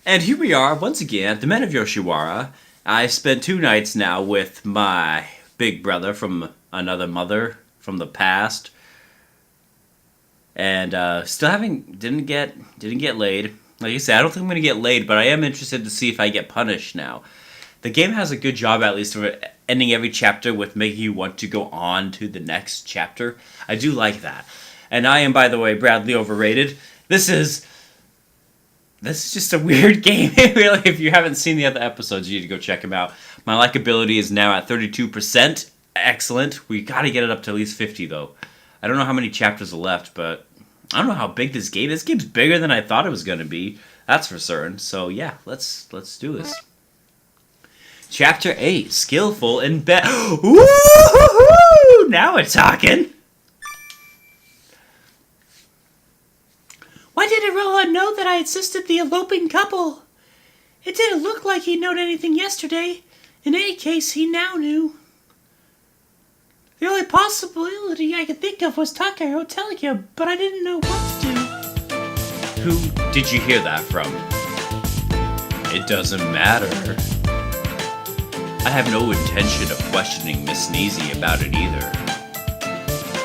And here we are, once again, at the Men of Yoshiwara. I spent 2 nights now with my big brother from another mother from the past. And didn't get laid. Like I said, I don't think I'm going to get laid, but I am interested to see if I get punished now. The game has a good job, at least, of ending every chapter with making you want to go on to the next chapter. I do like that. And I am, by the way, Bradley Overrated. This is just a weird game, really. If you haven't seen the other episodes, you need to go check them out. My likability is now at 32%. Excellent. We got to get it up to at least 50, though. I don't know how many chapters are left, but I don't know how big this game is. This game's bigger than I thought it was going to be. That's for certain. So, yeah, let's do this. Chapter 8, Skillful in Bed. Woo-hoo-hoo! Now we're talking. Why did Iroha know that I assisted the eloping couple? It didn't look like he'd known anything yesterday. In any case, he now knew. The only possibility I could think of was Takahiro telling him, but I didn't know what to do. Who did you hear that from? It doesn't matter. I have no intention of questioning Miss Sneezy about it either.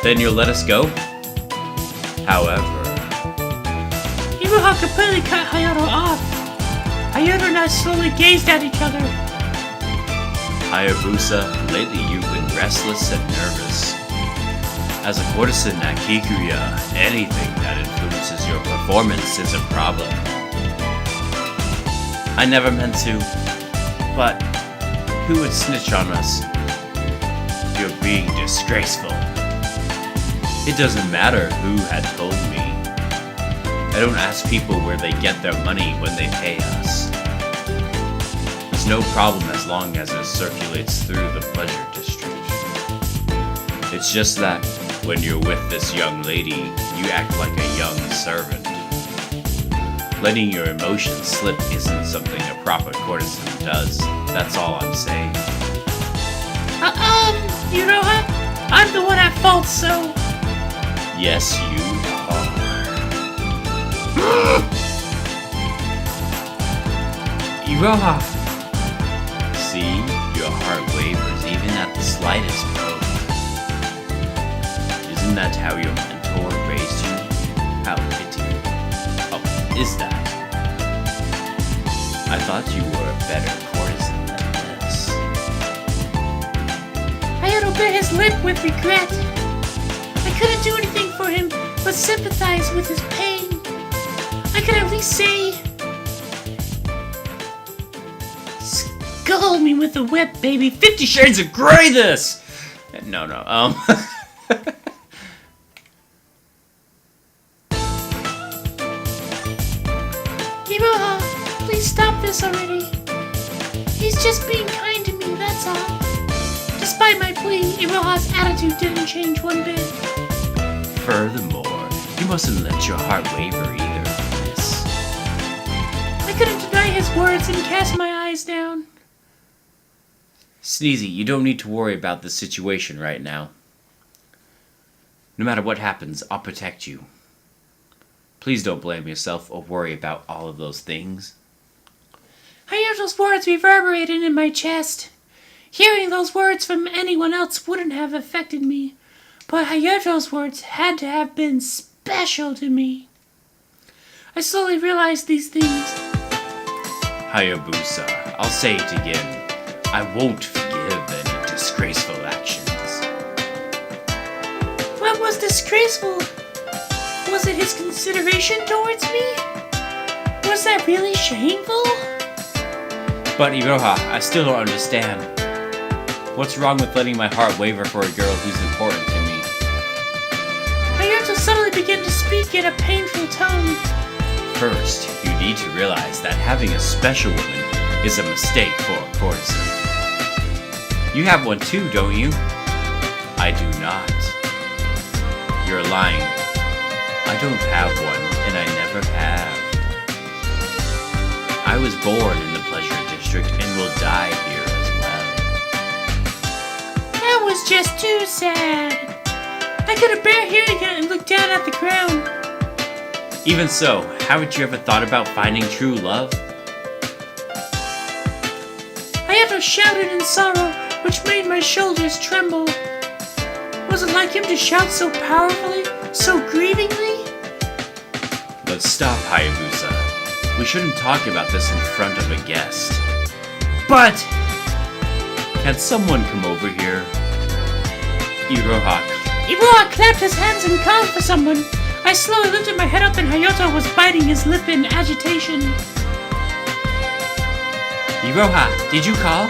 Then you'll let us go? However... Iroha completely cut Hayato off. Hayato and I slowly gazed at each other. Hayabusa, lately you've been restless and nervous. As a courtesan at Kikuya, anything that influences your performance is a problem. I never meant to, but who would snitch on us? You're being disgraceful. It doesn't matter who had told me. I don't ask people where they get their money when they pay us. It's no problem as long as it circulates through the pleasure district. It's just that when you're with this young lady, you act like a young servant. Letting your emotions slip isn't something a proper courtesan does. That's all I'm saying. Iroha, I'm the one at fault, so... Yes, you are. Iroha! See, your heart wavers even at the slightest poke. Isn't that how your mentor raised you? How pitiful. Oh, is that? I thought you were a better courtesan than this. Hayato bit his lip with regret. I couldn't do anything for him but sympathize with his pain. I could at least say... Scald me with a whip, baby. 50 Shades of Grey this! No. Iroha, please stop this already. He's just being kind to me, that's all. Despite my plea, Iroha's attitude didn't change one bit. Furthermore, you mustn't let your heart waver either, miss. I couldn't deny his words and cast my eyes down. Sneezy, you don't need to worry about this situation right now. No matter what happens, I'll protect you. Please don't blame yourself or worry about all of those things. Hayato's words reverberated in my chest. Hearing those words from anyone else wouldn't have affected me, but Hayato's words had to have been special to me. I slowly realized these things. Hayabusa, I'll say it again. I won't forgive any disgraceful actions. What was disgraceful? Was it his consideration towards me? Was that really shameful? But Iroha, I still don't understand. What's wrong with letting my heart waver for a girl who's important to me? Hayato suddenly began to speak in a painful tone. First, you need to realize that having a special woman is a mistake for a courtesan. You have one too, don't you? I do not. You're lying. I don't have one, and I never have. I was born in the Pleasure District and will die here as well. That was just too sad. I couldn't bear hearing it and looked down at the ground. Even so, haven't you ever thought about finding true love? Iroha shouted in sorrow, which made my shoulders tremble. Was it like him to shout so powerfully, so grievingly? But stop, Hayabusa. We shouldn't talk about this in front of a guest. But... Can someone come over here? Iroha clapped his hands and called for someone. I slowly lifted my head up and Hayato was biting his lip in agitation. Iroha, did you call?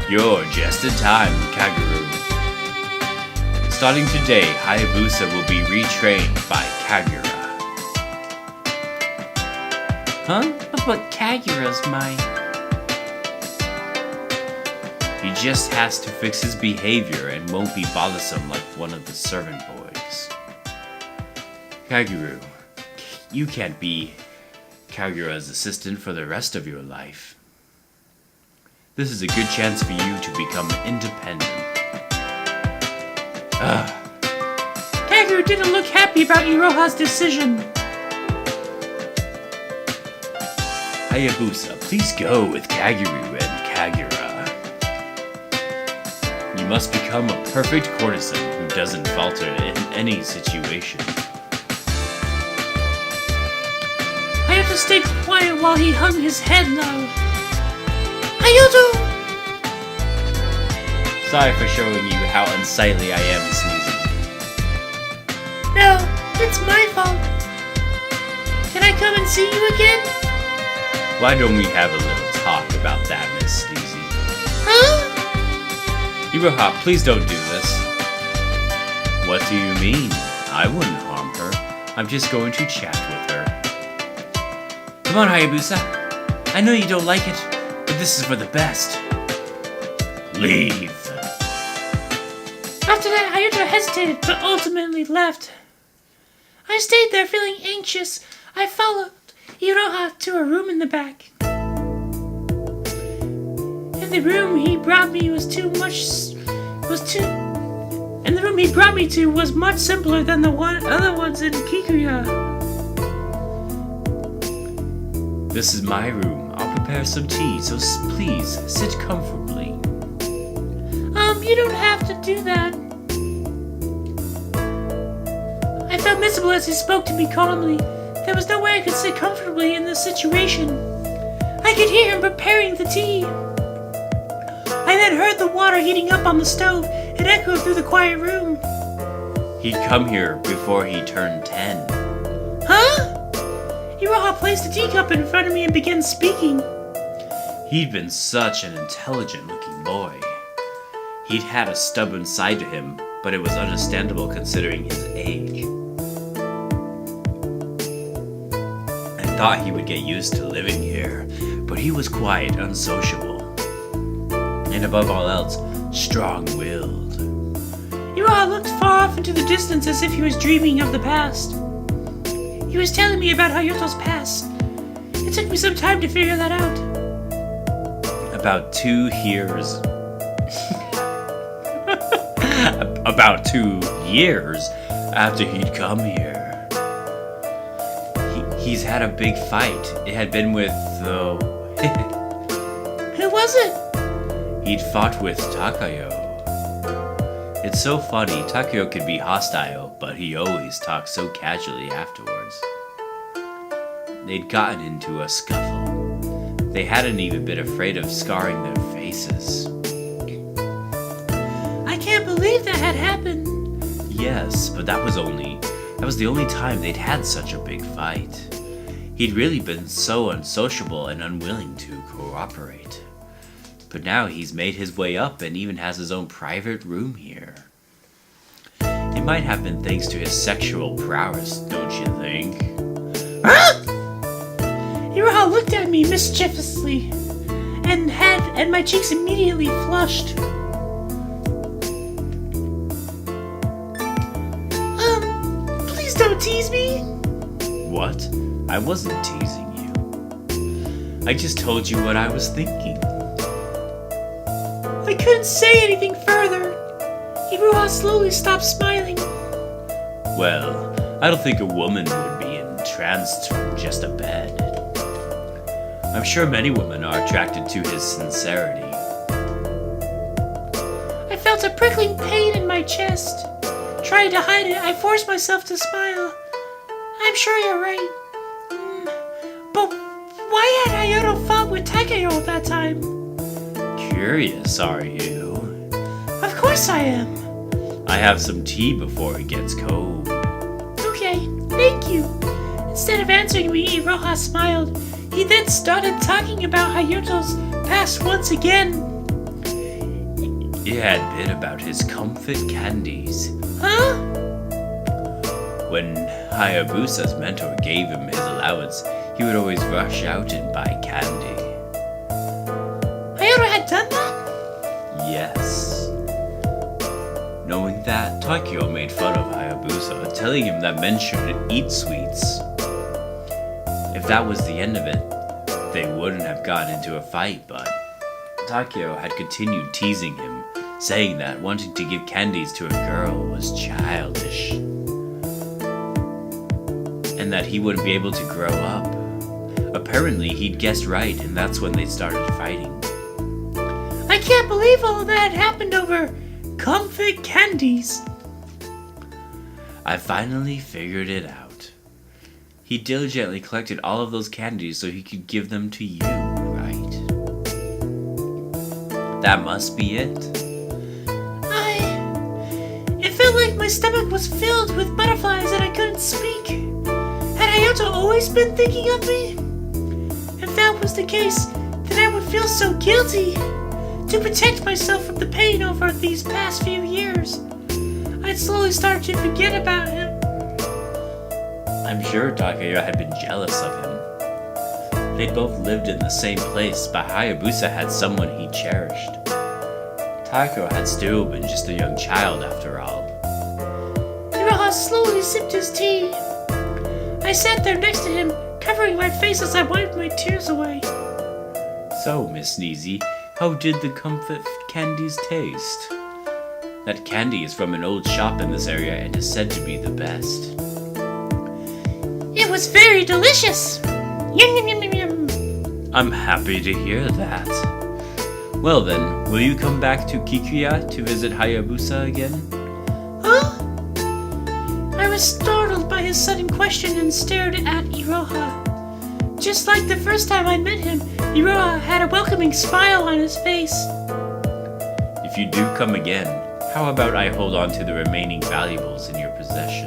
You're just in time, Kaguru. Starting today, Hayabusa will be retrained by Kagura. Huh? But Kagura's my... He just has to fix his behavior and won't be bothersome like one of the servant boys. Kaguru, you can't be Kagura's assistant for the rest of your life. This is a good chance for you to become independent. Kaguru didn't look happy about Iroha's decision. Hayabusa, please go with Kaguru and Kagura. You must become a perfect courtesan who doesn't falter in any situation. Hayato stayed quiet while he hung his head low. Hayato! Sorry for showing you how unsightly I am sneezing. No, it's my fault. Can I come and see you again? Why don't we have a little talk about that, Miss Sneezy? Huh? Iroha, please don't do this. What do you mean? I wouldn't harm her. I'm just going to chat with her. Come on, Hayabusa. I know you don't like it, but this is for the best. Leave. After that, Hayato hesitated, but ultimately left. I stayed there feeling anxious. I followed Iroha to a room in the back. And the room he brought me was much simpler than the other ones in Kikuya. This is my room. I'll prepare some tea, so please sit comfortably. You don't have to do that. I felt miserable as he spoke to me calmly. There was no way I could sit comfortably in this situation. I could hear him preparing the tea. I then heard the water heating up on the stove. It echoed through the quiet room. He'd come here before he turned 10. Huh? Iroha placed a teacup in front of me and began speaking. He'd been such an intelligent-looking boy. He'd had a stubborn side to him, but it was understandable considering his age. I thought he would get used to living here, but he was quiet, unsociable. And above all else, strong-willed. Iroha looked far off into the distance as if he was dreaming of the past. He was telling me about Hayato's past. It took me some time to figure that out. About 2 years. About 2 years after he'd come here. He's had a big fight. It had been with, Who was it? He'd fought with Takayo. It's so funny, Takayo could be hostile, but he always talked so casually afterwards. They'd gotten into a scuffle. They hadn't even been afraid of scarring their faces. I can't believe that had happened. Yes, but that was the only time they'd had such a big fight. He'd really been so unsociable and unwilling to cooperate. But now he's made his way up and even has his own private room here. It might have been thanks to his sexual prowess, don't you think? Iroha looked at me mischievously, and my cheeks immediately flushed. Please don't tease me. What? I wasn't teasing you. I just told you what I was thinking. I couldn't say anything further. Iroha slowly stopped smiling. Well, I don't think a woman would be entranced from just a bed. I'm sure many women are attracted to his sincerity. I felt a prickling pain in my chest. Trying to hide it, I forced myself to smile. I'm sure you're right. But why had Hayato fought with Takeo at that time? Curious, are you? Of course I am. I have some tea before it gets cold. Okay, thank you. Instead of answering me, Iroha smiled. He then started talking about Hayato's past once again. It had been about his comfort candies. Huh? When Hayabusa's mentor gave him his allowance, he would always rush out and buy candy. Hayato had done that? Yes. Knowing that, Takeo made fun of Hayabusa, telling him that men shouldn't eat sweets. If that was the end of it, they wouldn't have gotten into a fight, but Takeo had continued teasing him, saying that wanting to give candies to a girl was childish, and that he wouldn't be able to grow up. Apparently, he'd guessed right, and that's when they started fighting. I can't believe all that happened over comfort candies. I finally figured it out. He diligently collected all of those candies so he could give them to you, right? That must be it. It felt like my stomach was filled with butterflies and I couldn't speak. Had Hayato always been thinking of me? If that was the case, then I would feel so guilty. To protect myself from the pain over these past few years, I'd slowly start to forget about him. I'm sure Takeo had been jealous of him. They both lived in the same place, but Hayabusa had someone he cherished. Takeo had still been just a young child after all. Iroha slowly sipped his tea. I sat there next to him, covering my face as I wiped my tears away. So, Miss Sneezy, how did the comfort candies taste? That candy is from an old shop in this area and is said to be the best. It was very delicious! Yum yum yum yum yum! I'm happy to hear that. Well then, will you come back to Kikuya to visit Hayabusa again? Huh? I was startled by his sudden question and stared at Iroha. Just like the first time I met him, Iroha had a welcoming smile on his face. If you do come again, how about I hold on to the remaining valuables in your possession?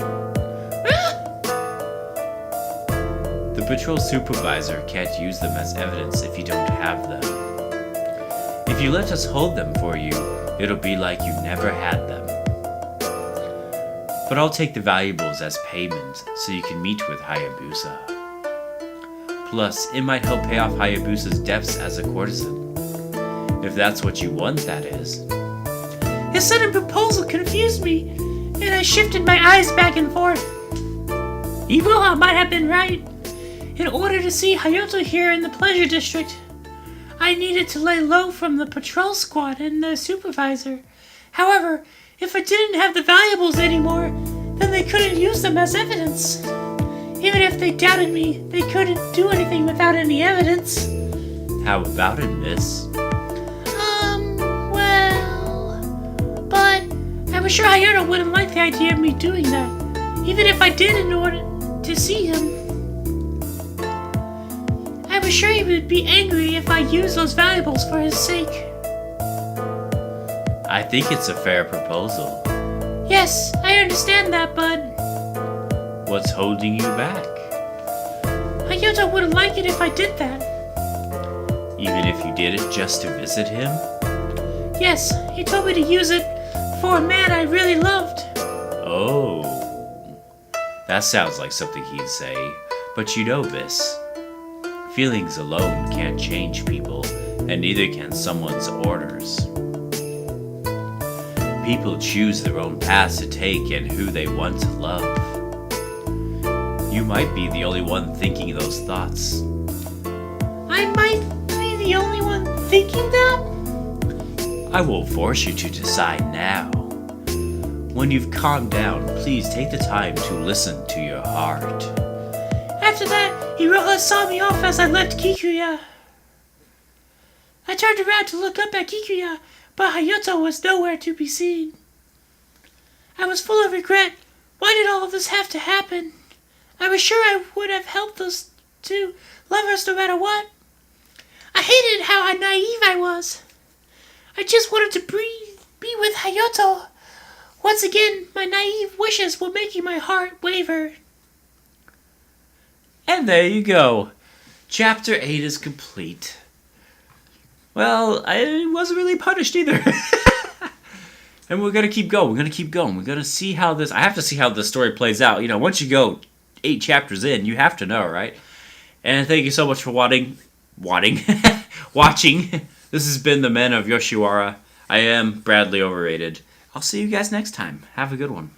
The patrol supervisor can't use them as evidence if you don't have them. If you let us hold them for you, it'll be like you never had them. But I'll take the valuables as payment so you can meet with Hayabusa. Plus, it might help pay off Hayabusa's debts as a courtesan. If that's what you want, that is. His sudden proposal confused me, and I shifted my eyes back and forth. Iroha might have been right. In order to see Hayato here in the Pleasure District, I needed to lay low from the patrol squad and the supervisor. However, if I didn't have the valuables anymore, then they couldn't use them as evidence. Even if they doubted me, they couldn't do anything without any evidence. How about it, miss? But I was sure Hayato wouldn't like the idea of me doing that, even if I did in order to see him. I was sure he would be angry if I used those valuables for his sake. I think it's a fair proposal. Yes, I understand that, but What's holding you back? Hayato wouldn't like it if I did that. Even if you did it just to visit him? Yes, he told me to use it for a man I really loved. Oh. That sounds like something he'd say. But you know this. Feelings alone can't change people, and neither can someone's orders. People choose their own paths to take and who they want to love. You might be the only one thinking those thoughts. I might be the only one thinking that? I won't force you to decide now. When you've calmed down, please take the time to listen to your heart. After that, Iroha saw me off as I left Kikuya. I turned around to look up at Kikuya, but Hayato was nowhere to be seen. I was full of regret. Why did all of this have to happen? I was sure I would have helped those two lovers no matter what. I hated how naive I was. I just wanted to be with Hayato. Once again, my naive wishes were making my heart waver. And there you go. Chapter 8 is complete. Well, I wasn't really punished either. And we're going to keep going. We're going to keep going. We're going to see how this... I have to see how the story plays out. You know, once you go 8 chapters in, you have to know, right? And thank you so much for watching. This has been The Men of Yoshiwara. I am Bradley Overrated. I'll see you guys next time. Have a good one.